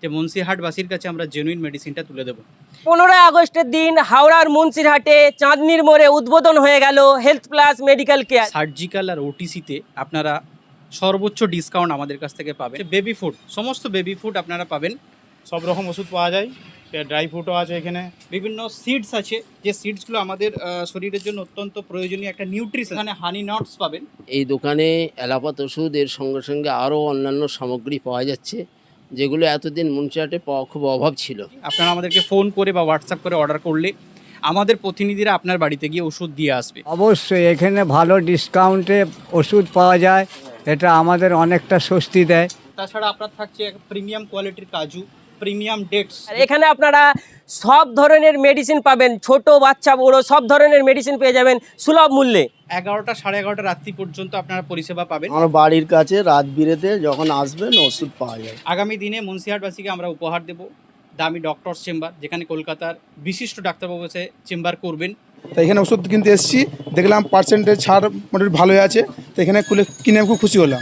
যে মুন্সিহাটবাসীর কাছে আমরা জেনুইন মেডিসিনটা তুলে দেবো। 15 আগস্টের দিন হাওড়ার মুন্সিরহাটে চাঁদনির মোড়ে উদ্বোধন হয়ে গেল health plus medical care. Surgical আর ওটিসিতে আপনারা সর্বোচ্চ ডিসকাউন্ট আমাদের কাছ থেকে পাবেন। বেবি ফুড, সমস্ত বেবি ফুড আপনারা পাবেন। সব রকম ওষুধ পাওয়া যায়, ড্রাই ফ্রুটও আছে এখানে। বিভিন্ন সিডস আছে, যে সিডসগুলো আমাদের শরীরের জন্য অত্যন্ত প্রয়োজনীয় একটা নিউট্রিশন। এখানে হানি নাটস পাবেন। এই দোকানে অ্যালোপ্যাথ ওষুধ এর সঙ্গে সঙ্গে আরও অন্যান্য সামগ্রী পাওয়া যাচ্ছে, যেগুলো এতদিন মুন্সিরহাটে পাওয়া খুব অভাব ছিল। আপনারা আমাদেরকে ফোন করে বা হোয়াটসঅ্যাপ করে অর্ডার করলে আমাদের প্রতিনিধিরা আপনার বাড়িতে গিয়ে ওষুধ দিয়ে আসবে। অবশ্যই এখানে ভালো ডিসকাউন্টে ওষুধ পাওয়া যায়, এটা আমাদের অনেকটা স্বস্তি দেয়। তাছাড়া আপনার থাকছে প্রিমিয়াম কোয়ালিটির কাজু, প্রিমিয়াম ডেটস। আর এখানে আপনারা সব ধরনের মেডিসিন পাবেন, ছোট বাচ্চা বড় সব ধরনের মেডিসিন পেয়ে যাবেন সুলভ মূল্যে। 11টা 11:30 রাত্রি পর্যন্ত আপনারা পরিষেবা পাবেন। আমার বাড়ির কাছে রাত বিরেতে যখন আসবেন ওষুধ পাওয়া যায়। আগামী দিনে মুন্সিহাটবাসীকে আমরা উপহার দেব দামি ডক্টরস চেম্বার, যেখানে কলকাতার বিশিষ্ট ডাক্তারবাবু এসে চেম্বার করবেন। তো এখানে ওষুধ কিনতে এসেছি, দেখলাম পার্সেন্টেজ ছাড় মোটামুটি ভালোই আছে, তো এখানে কিনে খুব খুশি হলাম।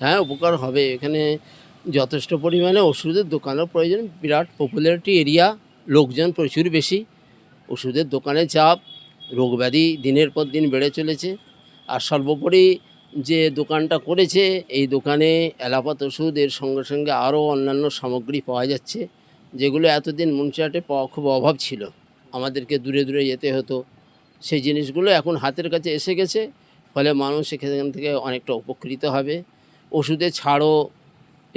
হ্যাঁ, উপকার হবে। এখানে যথেষ্ট পরিমাণে ওষুধের দোকানের প্রয়োজন, বিরাট পপুলারিটি এরিয়া, লোকজন প্রচুর বেশি, ওষুধের দোকানে চাপ, রোগব্যাধি দিনের পর দিন বেড়ে চলেছে। আর সর্বোপরি যে দোকানটা করেছে, এই দোকানে অ্যালোপ্যাথ ওষুধ এর সঙ্গে সঙ্গে আরও অন্যান্য সামগ্রী পাওয়া যাচ্ছে, যেগুলো এতদিন মুন্সিরহাটে পাওয়া খুব অভাব ছিল। আমাদেরকে দূরে দূরে যেতে হতো, সেই জিনিসগুলো এখন হাতের কাছে এসে গেছে, ফলে মানুষ এখান থেকে অনেকটা উপকৃত হবে। ওষুধে ছাড়ও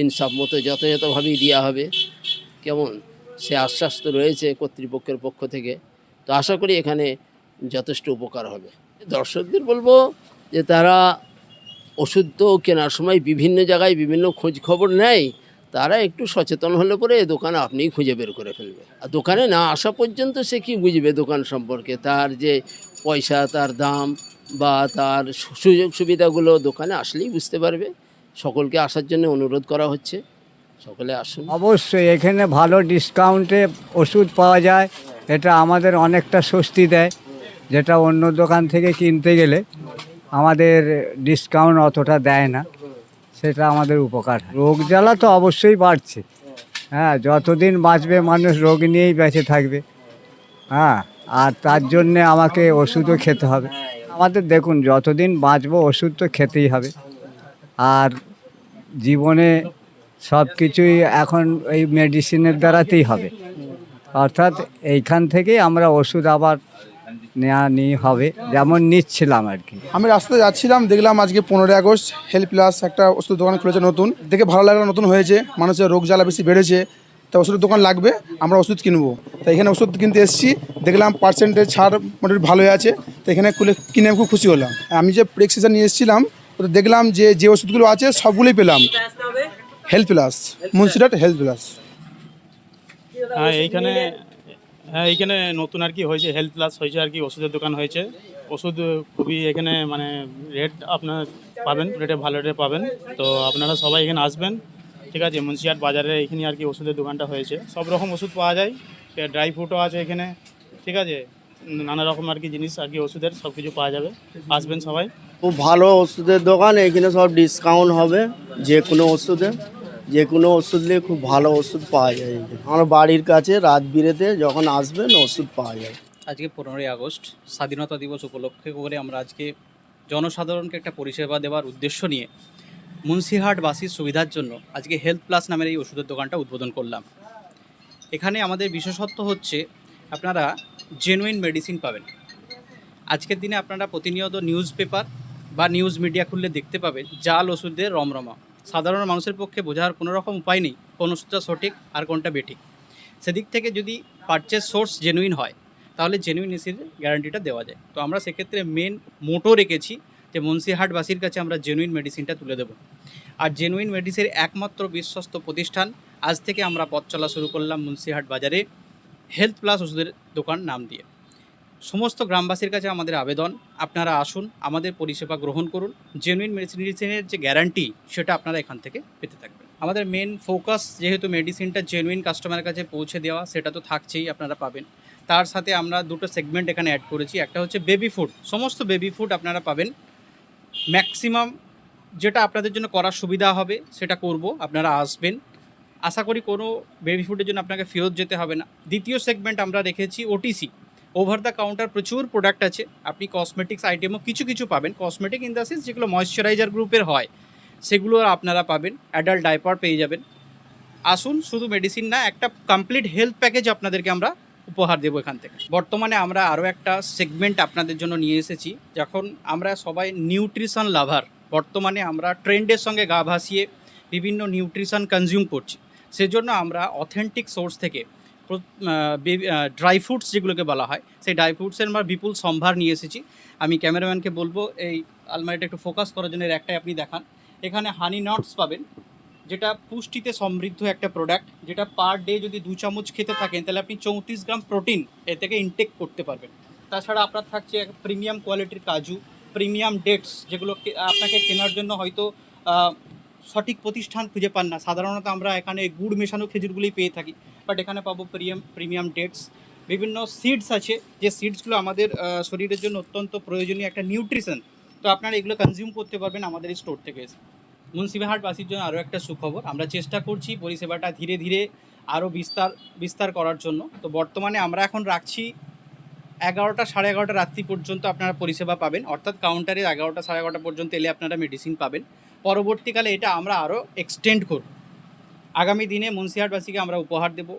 ইনসাফ মতো যথাযথভাবেই দেওয়া হবে, কেমন সে আশ্বাস তো রয়েছে কর্তৃপক্ষের পক্ষ থেকে। তো আশা করি এখানে যথেষ্ট উপকার হবে। দর্শকদের বলবো যে তারা ওষুধ তো কেনার সময় বিভিন্ন জায়গায় বিভিন্ন খোঁজ খবর নেয়, তারা একটু সচেতন হলে পরে এই দোকানে আপনিই খুঁজে বের করে ফেলবে। আর দোকানে না আসা পর্যন্ত সে কি বুঝবে দোকান সম্পর্কে, তার যে পয়সা, তার দাম বা তার সুযোগ সুবিধাগুলো দোকানে আসলেই বুঝতে পারবে। সকলকে আসার জন্য অনুরোধ করা হচ্ছে, সকলে আসুন। অবশ্যই এখানে ভালো ডিসকাউন্টে ওষুধ পাওয়া যায়, এটা আমাদের অনেকটা স্বস্তি দেয়, যেটা অন্য দোকান থেকে কিনতে গেলে আমাদের ডিসকাউন্ট অতটা দেয় না, সেটা আমাদের উপকার হয়। রোগ জ্বালা তো অবশ্যই বাড়ছে, হ্যাঁ, যতদিন বাঁচবে মানুষ রোগ নিয়েই বেঁচে থাকবে, হ্যাঁ, আর তার জন্যে আমাকে ওষুধও খেতে হবে। আমাদের দেখুন, যতদিন বাঁচবো ওষুধ তো খেতেই হবে, আর জীবনে সব কিছুই এখন এই মেডিসিনের দ্বারাতেই হবে, অর্থাৎ এইখান থেকেই আমরা ওষুধ আবার নিয়ে হবে যেমন নিচ্ছিলাম আর কি। আমি রাস্তায় যাচ্ছিলাম, দেখলাম আজকে 15 আগস্ট হেলথ প্লাস একটা ওষুধ দোকান খুলেছে নতুন, দেখে ভালো লাগলো, নতুন হয়েছে, মানুষের রোগ জ্বালা বেশি বেড়েছে, তা ওষুধের দোকান লাগবে, আমরা ওষুধ কিনবো। তো এখানে ওষুধ কিনতে এসেছি, দেখলাম পার্সেন্টেজ ছাড় মোটামুটি ভালোই আছে, তো এখানে কিনে খুব খুশি হলাম। আমি যে প্রেসক্রিপশন নিয়ে এসেছিলাম, তো দেখলাম যে ওষুধগুলো আছে সবগুলোই পেলাম। Health plus, Munshirhat health plus. এইখানে নতুন আর কি হয়েছে, হেলথ প্লাস হয়েছে আর কি, ওষুধের দোকান হয়েছে। ওষুধ খুবই এখানে মানে রেট আপনার পাবেন, রেটে ভালো রেটে পাবেন। তো আপনারা সবাই এখানে আসবেন, ঠিক আছে। মুন্সিরহাট বাজারে এখানে আর কি ওষুধের দোকানটা হয়েছে, সব রকম ওষুধ পাওয়া যায়, ড্রাই ফ্রুটও আছে এখানে, ঠিক আছে। নানা রকম আর কি জিনিস আর কি ওষুধের সব কিছু পাওয়া যাবে, আসবেন সবাই। খুব ভালো ওষুধের দোকান, এখানে সব ডিসকাউন্ট হবে, যে কোনো ওষুধ নিয়ে খুব ভালো ওষুধ পাওয়া যায়। আমার বাড়ির কাছে রাত বিরেতে যখন আসবেন ওষুধ পাওয়া যায়। আজকে 15 আগস্ট স্বাধীনতা দিবস উপলক্ষে করে আমরা আজকে জনসাধারণকে একটা পরিষেবা দেওয়ার উদ্দেশ্য নিয়ে মুন্সিহাটবাসীর সুবিধার জন্য আজকে হেলথ প্লাস নামের এই ওষুধের দোকানটা উদ্বোধন করলাম। এখানে আমাদের বিশেষত্ব হচ্ছে আপনারা জেনুইন মেডিসিন পাবেন। আজকের দিনে আপনারা প্রতিনিয়ত নিউজ পেপার বা নিউজ মিডিয়া খুললে দেখতে পাবেন জাল ওষুধের রমরমা। সাধারণ মানুষের পক্ষে বোঝার কোনো রকম উপায় নেই কোন ওষুধটা সঠিক আর কোনটা বেঠিক। সেদিক থেকে যদি পারচেজ সোর্স জেনুইন হয়, তাহলে জেনুইন এসির গ্যারান্টিটা দেওয়া যায়। তো আমরা সেক্ষেত্রে মেন মোটো রেখেছি যে মুন্সিহাটবাসীর কাছে আমরা জেনুইন মেডিসিনটা তুলে দেবো। আর জেনুইন মেডিসিনের একমাত্র বিশ্বস্ত প্রতিষ্ঠান, আজ থেকে আমরা পথ চলা শুরু করলাম মুন্সিহাট বাজারে হেলথ প্লাস ওষুধের দোকান নাম দিয়ে। সমস্ত গ্রামবাসীর কাছে আমাদের আবেদন, আপনারা আসুন, আমাদের পরিষেবা গ্রহণ করুন। জেনুইন মেডিসিনের যে গ্যারান্টি সেটা আপনারা এখান থেকে পেতে থাকবেন। আমাদের মেন ফোকাস যেহেতু মেডিসিনটা জেনুইন কাস্টমারের কাছে পৌঁছে দেওয়া, সেটা তো থাকছেই, আপনারা পাবেন। তার সাথে আমরা দুটো সেগমেন্ট এখানে অ্যাড করেছি। একটা হচ্ছে বেবি ফুড, সমস্ত বেবি ফুড আপনারা পাবেন। ম্যাক্সিমাম যেটা আপনাদের জন্য করার সুবিধা হবে সেটা করব, আপনারা আসবেন। আশা করি কোনো বেবি ফুডের জন্য আপনাকে ফেরত যেতে হবে না। দ্বিতীয় সেগমেন্ট আমরা রেখেছি ওটিসি, ওভার দ্য কাউন্টার প্রচুর প্রোডাক্ট আছে। আপনি কসমেটিক্স আইটেমও কিছু কিছু পাবেন, কসমেটিক ইন দ্য সেন্স যেগুলো ময়শ্চারাইজার গ্রুপের হয় সেগুলো আপনারা পাবেন। অ্যাডাল্ট ডাইপার পেয়ে যাবেন। আসুন, শুধু মেডিসিন না, একটা কমপ্লিট হেলথ প্যাকেজ আপনাদেরকে আমরা উপহার দেবো এখান থেকে। বর্তমানে আমরা আরও একটা সেগমেন্ট আপনাদের জন্য নিয়ে এসেছি। যখন আমরা সবাই নিউট্রিশন লাভার, বর্তমানে আমরা ট্রেন্ডের সঙ্গে গা ভাসিয়ে বিভিন্ন নিউট্রিশন কনজিউম করছি, সেজন্য আমরা অথেন্টিক সোর্স থেকে ড্রাই ফ্রুটস যেগুলোকে বলা হয়, সেই ড্রাই ফ্রুটসের আমরা বিপুল সম্ভার নিয়ে এসেছি। আমি ক্যামেরাম্যানকে বলবো এই আলমারিটা একটু ফোকাস করার জন্য, এর একটাই আপনি দেখান। এখানে হানি নাটস পাবেন, যেটা পুষ্টিতে সমৃদ্ধ একটা প্রোডাক্ট, যেটা পার ডে যদি 2 চামচ খেতে থাকেন তাহলে আপনি 34 গ্রাম প্রোটিন এ থেকে ইনটেক করতে পারবেন। তাছাড়া আপনার থাকছে প্রিমিয়াম কোয়ালিটির কাজু, প্রিমিয়াম ডেটস, যেগুলো আপনাকে কেনার জন্য হয়তো সঠিক প্রতিষ্ঠান খুঁজে পান না। সাধারণত আমরা এখানে গুড় মেশানো খেজুরগুলোই পেয়ে থাকি, বাট এখানে পাবো প্রিমিয়াম ডেটস। বিভিন্ন সিডস আছে, যে সিডসগুলো আমাদের শরীরের জন্য অত্যন্ত প্রয়োজনীয় একটা নিউট্রিশন। তো আপনারা এগুলো কনজিউম করতে পারবেন আমাদের এই স্টোর থেকে এসে। মুন্সিবাহাটবাসীর জন্য আরও একটা সুখবর, আমরা চেষ্টা করছি পরিষেবাটা ধীরে ধীরে আরও বিস্তার করার জন্য। তো বর্তমানে আমরা এখন রাখছি 11টা সাড়ে 11টা রাত্রি পর্যন্ত আপনারা পরিষেবা পাবেন, অর্থাৎ কাউন্টারে 11টা সাড়ে 11টা পর্যন্ত এলে আপনারা মেডিসিন পাবেন। পরবর্তীকালে এটা আমরা আরও এক্সটেন্ড করব। আগামী দিনে মুন্সিহাটবাসীকে আমরা উপহার দেব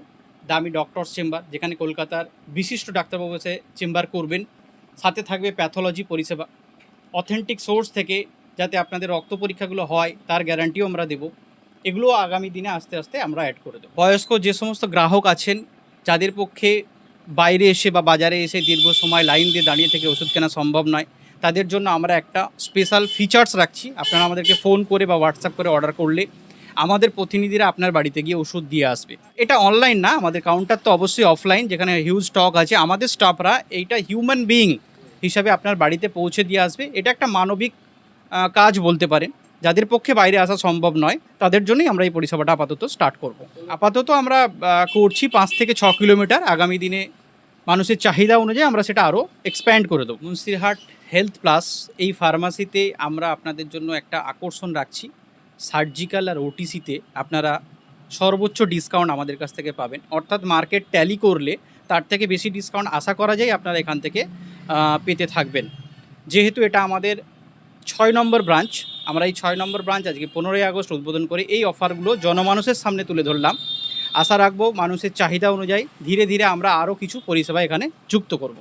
দামি ডক্টরস চেম্বার, যেখানে কলকাতার বিশিষ্ট ডাক্তারবাবু এসে চেম্বার করবেন। সাথে থাকবে প্যাথোলজি পরিষেবা, অথেন্টিক সোর্স থেকে যাতে আপনাদের রক্ত পরীক্ষাগুলো হয় তার গ্যারান্টিও আমরা দেবো। এগুলো আগামী দিনে আস্তে আস্তে আমরা অ্যাড করে দেবো। বয়স্ক যে সমস্ত গ্রাহক আছেন, যাদের পক্ষে বাইরে এসে বা বাজারে এসে দীর্ঘ সময় লাইন দিয়ে দাঁড়িয়ে থেকে ওষুধ কেনা সম্ভব নয়, তাদের জন্য আমরা একটা স্পেশাল ফিচার্স রাখছি। আপনারা আমাদেরকে ফোন করে বা হোয়াটসঅ্যাপ করে অর্ডার করলে আমাদের প্রতিনিধিরা আপনার বাড়িতে গিয়ে ওষুধ দিয়ে আসবে। এটা অনলাইন না, আমাদের কাউন্টার তো অবশ্যই অফলাইন, যেখানে হিউজ স্টক আছে। আমাদের স্টাফরা এইটা হিউম্যান বিইং হিসাবে আপনার বাড়িতে পৌঁছে দিয়ে আসবে। এটা একটা মানবিক কাজ বলতে পারেন। যাদের পক্ষে বাইরে আসা সম্ভব নয় তাদের জন্যই আমরা এই পরিষেবাটা আপাতত স্টার্ট করব। আপাতত আমরা করছি 5 থেকে 6 কিলোমিটার। আগামী দিনে মানুষের চাহিদা অনুযায়ী আমরা সেটা আরও এক্সপ্যান্ড করে দেবো। মুন্সিরহাট হেলথ প্লাস এই ফার্মাসিতে আমরা আপনাদের জন্য একটা আকর্ষণ রাখছি। সার্জিক্যাল আর ওটিসিতে আপনারা সর্বোচ্চ ডিসকাউন্ট আমাদের কাছ থেকে পাবেন, অর্থাৎ মার্কেট ট্যালি করলে তার থেকে বেশি ডিসকাউন্ট আশা করা যায় আপনারা এখান থেকে পেতে থাকবেন। যেহেতু এটা আমাদের 6 নম্বর ব্রাঞ্চ, আমরা এই 6 নম্বর ব্রাঞ্চ আজকে 15ই আগস্ট উদ্বোধন করে এই অফারগুলো জনমানুষের সামনে তুলে ধরলাম। আশা রাখবো মানুষের চাহিদা অনুযায়ী ধীরে ধীরে আমরা আরও কিছু পরিষেবা এখানে যুক্ত করব।